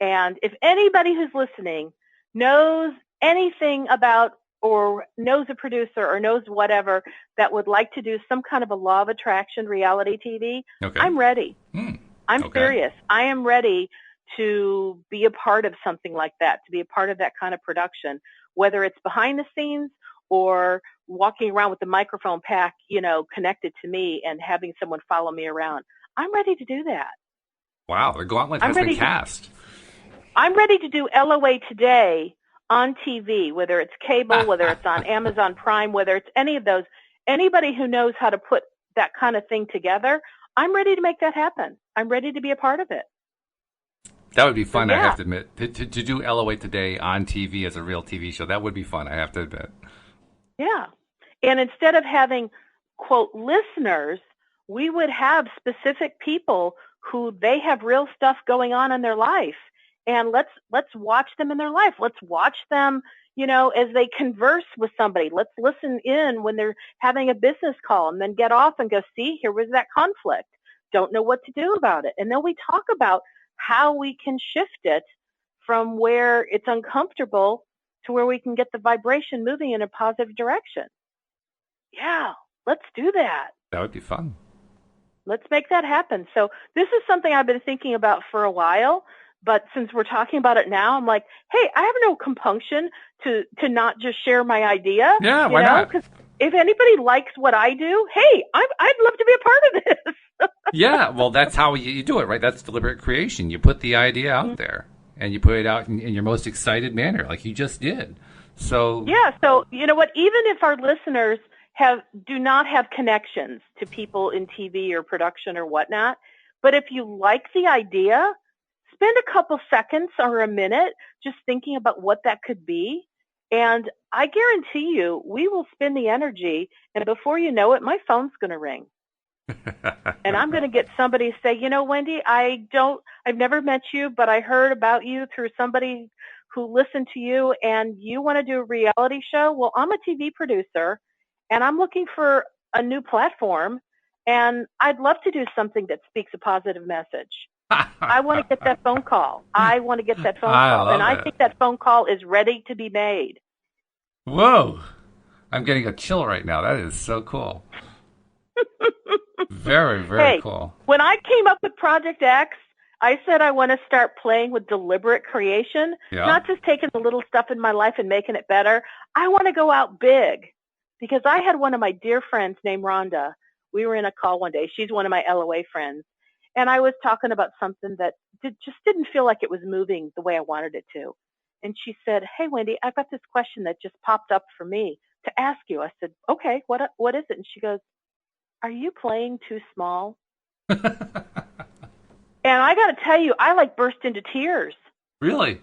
And if anybody who's listening knows anything about, or knows a producer, or knows whatever, that would like to do some kind of a law of attraction reality TV, I'm ready. I'm serious. I am ready to be a part of something like that, to be a part of that kind of production, whether it's behind the scenes or walking around with the microphone pack, connected to me and having someone follow me around. I'm ready to do that. Wow, the gauntlet has been cast. I'm ready to do LOA Today on TV, whether it's cable, whether it's on Amazon Prime, whether it's any of those. Anybody who knows how to put that kind of thing together, I'm ready to make that happen. I'm ready to be a part of it. That would be fun, I have to admit. To do LOA Today on TV as a real TV show, that would be fun, I have to admit. Yeah. And instead of having, quote, listeners, we would have specific people who they have real stuff going on in their life. And let's watch them in their life. Let's watch them, as they converse with somebody. Let's listen in when they're having a business call, and then get off and go, see, here was that conflict. Don't know what to do about it. And then we talk about how we can shift it from where it's uncomfortable to where we can get the vibration moving in a positive direction. Yeah, let's do that. That would be fun. Let's make that happen. So this is something I've been thinking about for a while, but since we're talking about it now, I'm like, hey, I have no compunction to not just share my idea. Yeah, why not? Because if anybody likes what I do, hey, I'd love to be a part of this. Yeah, well, that's how you do it, right? That's deliberate creation. You put the idea out there, and you put it out in your most excited manner, like you just did. So yeah, so you know what? Even if our listeners do not have connections to people in TV or production or whatnot, but if you like the idea, spend a couple seconds or a minute just thinking about what that could be. And I guarantee you, we will spend the energy, and before you know it, my phone's going to ring. And I'm going to get somebody to say, Wendy, I've never met you, but I heard about you through somebody who listened to you, and you want to do a reality show. Well, I'm a TV producer, and I'm looking for a new platform, and I'd love to do something that speaks a positive message. I want to get that phone call. I think that phone call is ready to be made. Whoa. I'm getting a chill right now. That is so cool. Very, very cool. When I came up with Project X, I said I want to start playing with deliberate creation, not just taking the little stuff in my life and making it better. I want to go out big, because I had one of my dear friends named Rhonda. We were in a call one day. She's one of my LOA friends. And I was talking about something that just didn't feel like it was moving the way I wanted it to. And she said, "Hey, Wendy, I've got this question that just popped up for me to ask you." I said, "Okay, what is it?" And she goes, "Are you playing too small?" And I got to tell you, I like burst into tears. Really?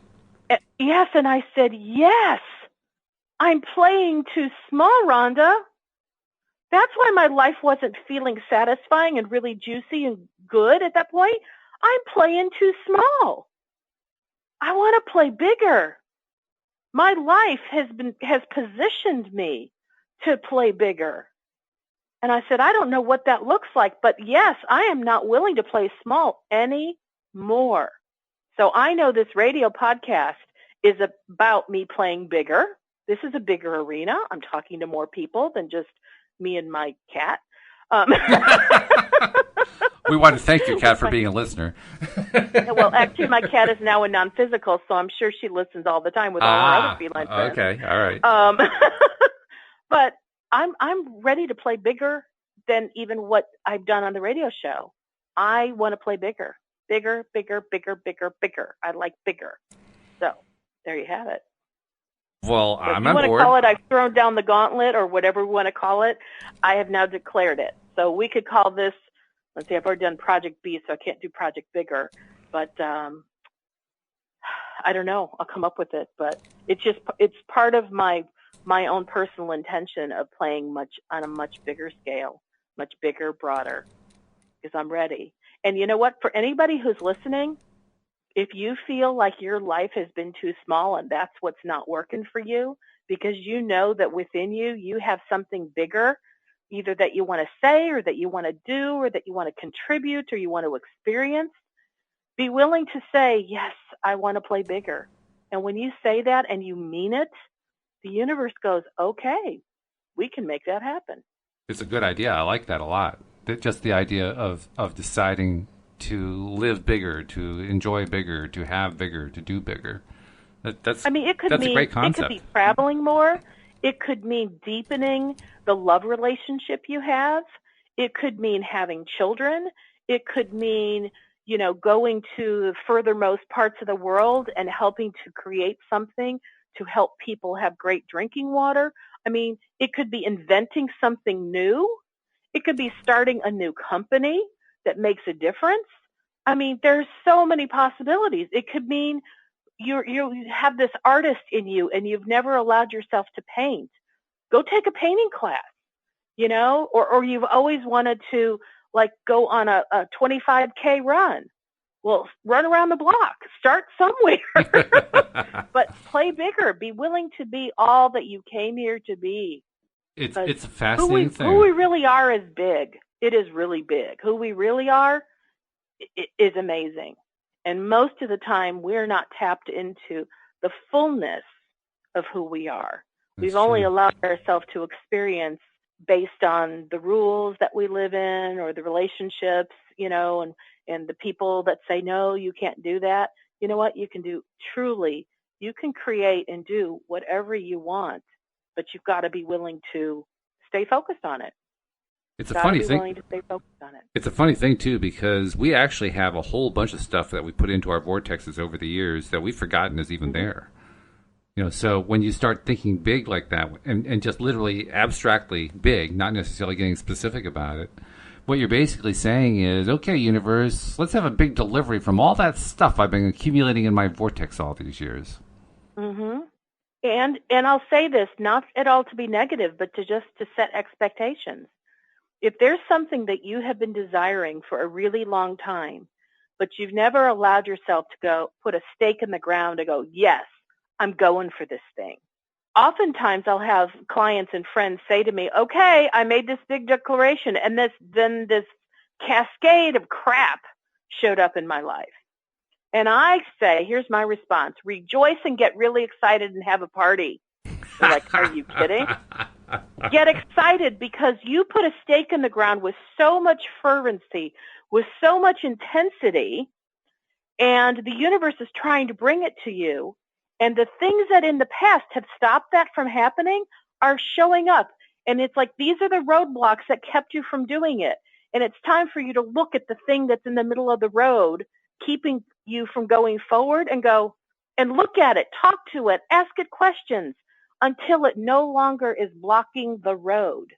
Yes. And I said, "Yes, I'm playing too small, Rhonda. That's why my life wasn't feeling satisfying and really juicy and good at that point. I'm playing too small. I want to play bigger. My life has positioned me to play bigger." And I said, "I don't know what that looks like, but yes, I am not willing to play small anymore." So I know this radio podcast is about me playing bigger. This is a bigger arena. I'm talking to more people than just me and my cat. We want to thank you, Kat, for being a listener. Well, actually, my cat is now a non-physical, so I'm sure she listens all the time with all her other feline friends. Okay, all right. But I'm ready to play bigger than even what I've done on the radio show. I want to play bigger, bigger, bigger, bigger, bigger, bigger. I like bigger. So there you have it. Well, so I'm on board. If you want to call it, I've thrown down the gauntlet or whatever we want to call it. I have now declared it. So we could call this, let's see, I've already done Project B, so I can't do Project Bigger. But I don't know. I'll come up with it. But it's part of my own personal intention of playing on a much bigger scale, much bigger, broader, because I'm ready. And you know what? For anybody who's listening, if you feel like your life has been too small and that's what's not working for you, because you know that within you have something bigger, either that you want to say or that you want to do or that you want to contribute or you want to experience, be willing to say, "Yes, I want to play bigger." And when you say that and you mean it, the universe goes, "Okay, we can make that happen." It's a good idea. I like that a lot. Just the idea of deciding to live bigger, to enjoy bigger, to have bigger, to do bigger. That's a great concept. It could be traveling more. It could mean deepening the love relationship you have. It could mean having children. It could mean, going to the furthermost parts of the world and helping to create something to help people have great drinking water. I mean, it could be inventing something new. It could be starting a new company that makes a difference. I mean, there's so many possibilities. It could mean you have this artist in you and you've never allowed yourself to paint. Go take a painting class, or you've always wanted to go on a 25K run. Well, run around the block, start somewhere, but play bigger. Be willing to be all that you came here to be. It's a fascinating thing. Who we really are is big. It is really big. Who we really are is amazing. And most of the time, we're not tapped into the fullness of who we are. We've only allowed ourselves to experience based on the rules that we live in or the relationships, and the people that say, "No, you can't do that." You know what? You can do truly. You can create and do whatever you want, but you've got to be willing to stay focused on it. It's a funny thing. Willing to stay focused on it. It's a funny thing too, because we actually have a whole bunch of stuff that we put into our vortexes over the years that we've forgotten is even there. So when you start thinking big like that, and just literally abstractly big, not necessarily getting specific about it, what you're basically saying is, "Okay, universe, let's have a big delivery from all that stuff I've been accumulating in my vortex all these years." Mm-hmm. And I'll say this, not at all to be negative, but to set expectations. If there's something that you have been desiring for a really long time, but you've never allowed yourself to go put a stake in the ground to go, "Yes, I'm going for this thing." Oftentimes I'll have clients and friends say to me, "Okay, I made this big declaration," and then this cascade of crap showed up in my life. And I say, here's my response: rejoice and get really excited and have a party. You're like, are you kidding? Get excited because you put a stake in the ground with so much fervency, with so much intensity, and the universe is trying to bring it to you. And the things that in the past have stopped that from happening are showing up. And it's like, these are the roadblocks that kept you from doing it. And it's time for you to look at the thing that's in the middle of the road, keeping you from going forward, and go and look at it, talk to it, ask it questions until it no longer is blocking the road.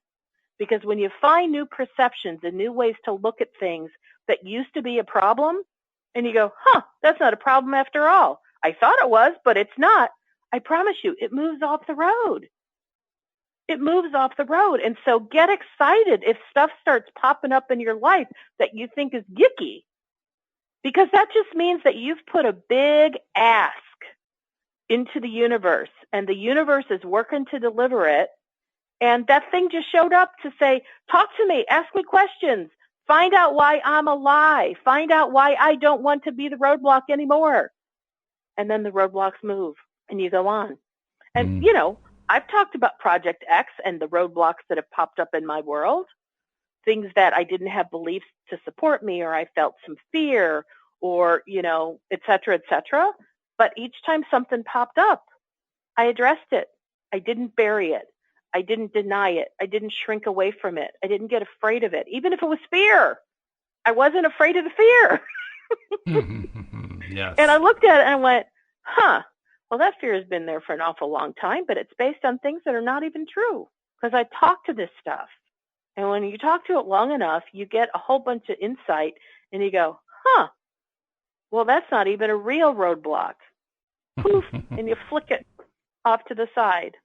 Because when you find new perceptions and new ways to look at things that used to be a problem, and you go, that's not a problem after all. I thought it was, but it's not. I promise you, it moves off the road. It moves off the road. And so get excited if stuff starts popping up in your life that you think is yicky, because that just means that you've put a big ask into the universe, and the universe is working to deliver it. And that thing just showed up to say, talk to me, ask me questions, find out why I'm a lie, find out why I don't want to be the roadblock anymore. And then the roadblocks move and you go on. And, I've talked about Project X and the roadblocks that have popped up in my world, things that I didn't have beliefs to support me, or I felt some fear, or, et cetera, et cetera. But each time something popped up, I addressed it. I didn't bury it. I didn't deny it. I didn't shrink away from it. I didn't get afraid of it. Even if it was fear, I wasn't afraid of the fear. Yes. And I looked at it and I went, well, that fear has been there for an awful long time, but it's based on things that are not even true, because I talk to this stuff. And when you talk to it long enough, you get a whole bunch of insight and you go, well, that's not even a real roadblock. Poof, and you flick it off to the side.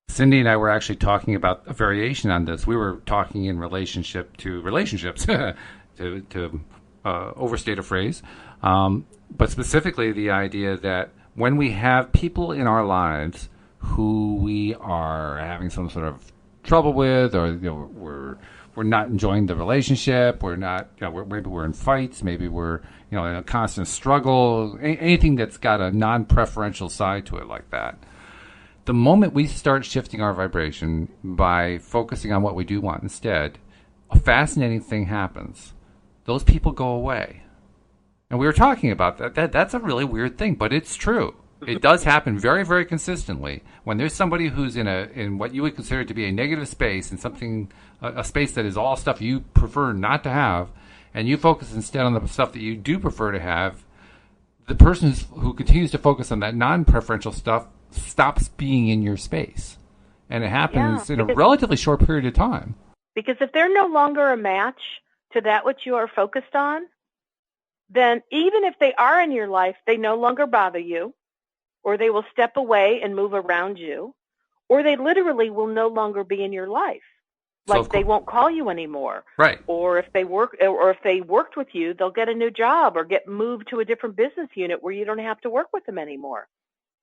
Cindy and I were actually talking about a variation on this. We were talking in relationship to relationships, to overstate a phrase, but specifically the idea that when we have people in our lives who we are having some sort of trouble with, or we're not enjoying the relationship, we're not, maybe we're in fights, maybe we're in a constant struggle, anything that's got a non-preferential side to it like that. The moment we start shifting our vibration by focusing on what we do want instead, a fascinating thing happens. Those people go away. And we were talking about that. That's a really weird thing, but it's true. It does happen very, very consistently. When there's somebody who's in what you would consider to be a negative space, and a space that is all stuff you prefer not to have, and you focus instead on the stuff that you do prefer to have, the person who continues to focus on that non-preferential stuff stops being in your space. And it happens in a relatively short period of time. Because if they're no longer a match to that which you are focused on, then even if they are in your life, they no longer bother you, or they will step away and move around you, or they literally will no longer be in your life. Like they won't call you anymore. Right. Or if they worked with you, they'll get a new job or get moved to a different business unit where you don't have to work with them anymore.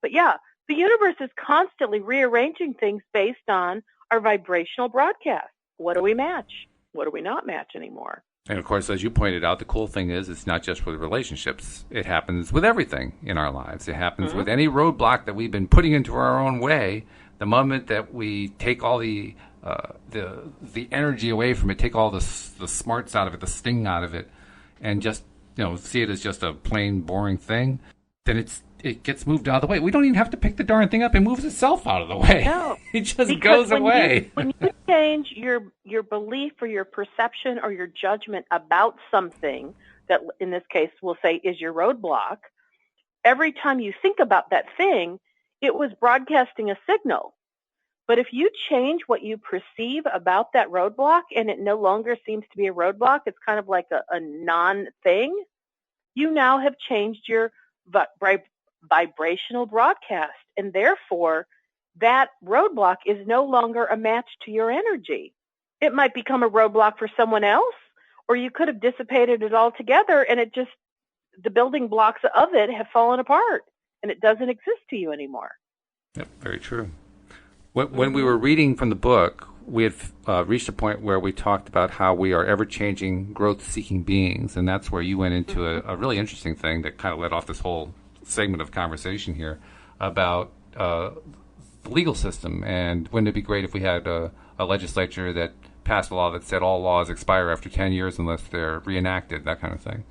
But the universe is constantly rearranging things based on our vibrational broadcast. What do we match? What do we not match anymore? And, of course, as you pointed out, the cool thing is it's not just with relationships. It happens with everything in our lives. It happens with any roadblock that we've been putting into our own way. The moment that we take all the energy away from it, take all the smarts out of it, the sting out of it, and just see it as just a plain boring thing, then it gets moved out of the way. We don't even have to pick the darn thing up. It moves itself out of the way. No, it just goes away. When you change your belief or your perception or your judgment about something that, in this case, we'll say is your roadblock, every time you think about that thing, it was broadcasting a signal. But if you change what you perceive about that roadblock and it no longer seems to be a roadblock, it's kind of like a non-thing, you now have changed your vibrational broadcast. And therefore, that roadblock is no longer a match to your energy. It might become a roadblock for someone else, or you could have dissipated it altogether and the building blocks of it have fallen apart and it doesn't exist to you anymore. Yep, very true. When we were reading from the book, we had reached a point where we talked about how we are ever-changing, growth-seeking beings, and that's where you went into a really interesting thing that kind of led off this whole segment of conversation here about the the legal system. And wouldn't it be great if we had a legislature that passed a law that said all laws expire after 10 years unless they're reenacted, that kind of thing.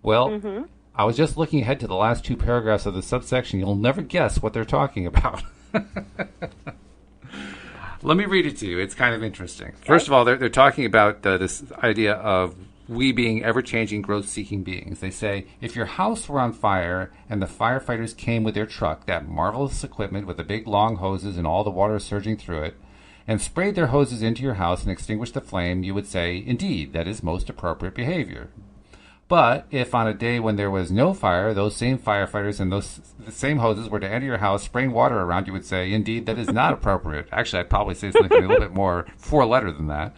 Well, I was just looking ahead to the last 2 paragraphs of the subsection. You'll never guess what they're talking about. Let me read it to you. It's kind of interesting. Okay. First of all, they're talking about this idea of we being ever-changing, growth-seeking beings. They say, if your house were on fire and the firefighters came with their truck, that marvelous equipment with the big long hoses and all the water surging through it, and sprayed their hoses into your house and extinguished the flame, you would say, indeed, that is most appropriate behavior. But if on a day when there was no fire, those same firefighters and the same hoses were to enter your house spraying water around, you would say, indeed, that is not appropriate. Actually, I'd probably say something a little bit more 4-letter than that.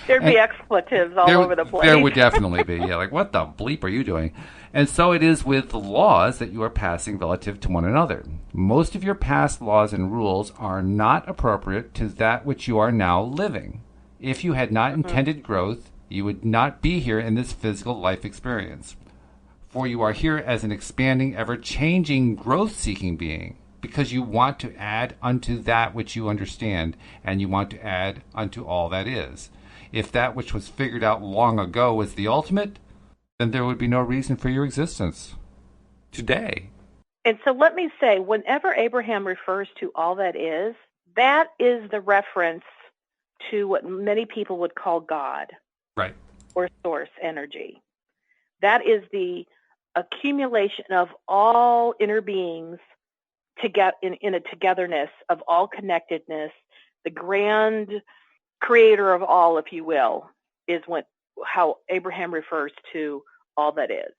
There'd be expletives all over the place. There would definitely be. Yeah, like, what the bleep are you doing? And so it is with the laws that you are passing relative to one another. Most of your past laws and rules are not appropriate to that which you are now living. If you had not intended growth, you would not be here in this physical life experience. For you are here as an expanding, ever-changing, growth-seeking being, because you want to add unto that which you understand, and you want to add unto all that is. If that which was figured out long ago was the ultimate, then there would be no reason for your existence today. And so let me say, whenever Abraham refers to all that is the reference to what many people would call God. Right. Or source energy. That is the accumulation of all inner beings in a togetherness of all connectedness. The grand creator of all, if you will, is how Abraham refers to all that is.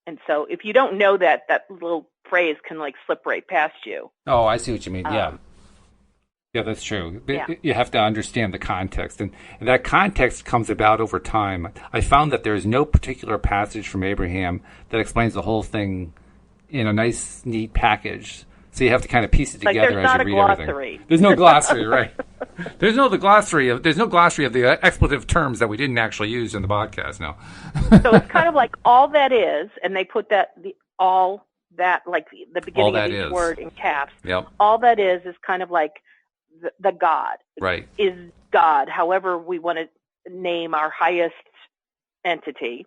And so if you don't know that little phrase can like slip right past you. Oh, I see what you mean. Yeah. Yeah, that's true. Yeah. You have to understand the context, and that context comes about over time. I found that there is no particular passage from Abraham that explains the whole thing in a nice, neat package. So you have to kind of piece it together as you read everything. There's no glossary, right? There's no glossary of the expletive terms that we didn't actually use in the podcast. No. So it's kind of like all that is, and they put all that like the beginning of each word in caps. Yep. All that is kind of like the God. Right. Is God, however we want to name our highest entity.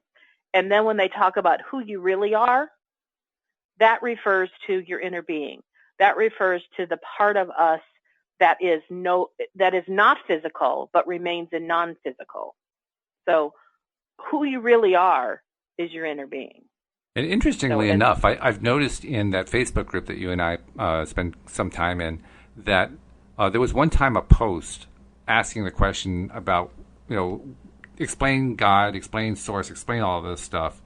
And then when they talk about who you really are, that refers to your inner being. That refers to the part of us that is not physical, but remains in non-physical. So who you really are is your inner being. And interestingly enough, I've noticed in that Facebook group that you and I spent some time in that there was one time a post asking the question about, explain God, explain source, explain all of this stuff.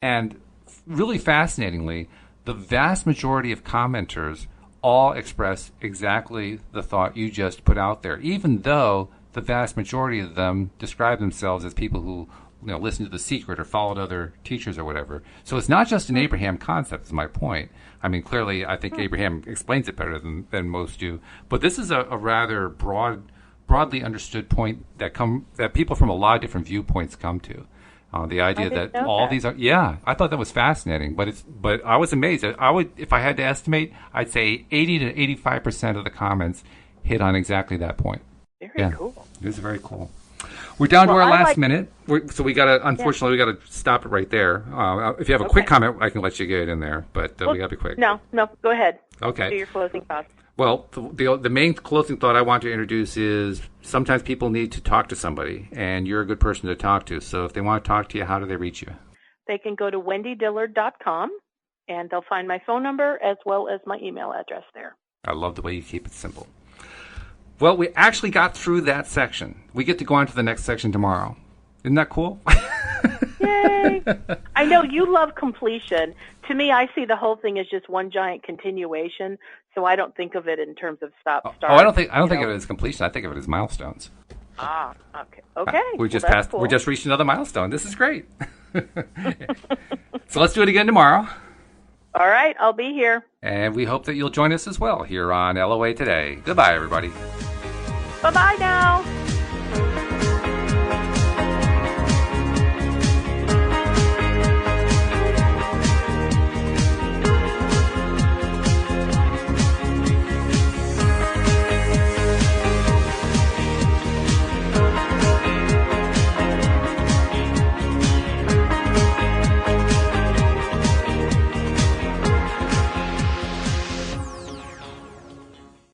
And really fascinatingly, the vast majority of commenters all express exactly the thought you just put out there, even though the vast majority of them describe themselves as people who listen to The Secret or followed other teachers or whatever. So it's not just an Abraham concept, is my point. I mean, clearly, I think Abraham explains it better than most do. But this is a rather broadly understood point that people from a lot of different viewpoints come to. The idea that all these are, I thought that was fascinating. But I was amazed. I would, if I had to estimate, I'd say 80 to 85% of the comments hit on exactly that point. Very cool. It was very cool. We're down to our last minute, so we got to. Unfortunately, we got to stop it right there. If you have a quick comment, I can let you get in there, but we got to be quick. No, go ahead. Okay. Do your closing thoughts. Well, the main closing thought I want to introduce is sometimes people need to talk to somebody, and you're a good person to talk to. So if they want to talk to you, how do they reach you? They can go to wendydillard.com, and they'll find my phone number as well as my email address there. I love the way you keep it simple. Well, we actually got through that section. We get to go on to the next section tomorrow. Isn't that cool? Yay! I know you love completion. To me, I see the whole thing as just one giant continuation, so I don't think of it in terms of start. I don't think of it as completion. I think of it as milestones. Ah, okay. We just passed. Cool. We just reached another milestone. This is great. So let's do it again tomorrow. All right, I'll be here. And we hope that you'll join us as well here on LOA Today. Goodbye, everybody. Bye-bye now.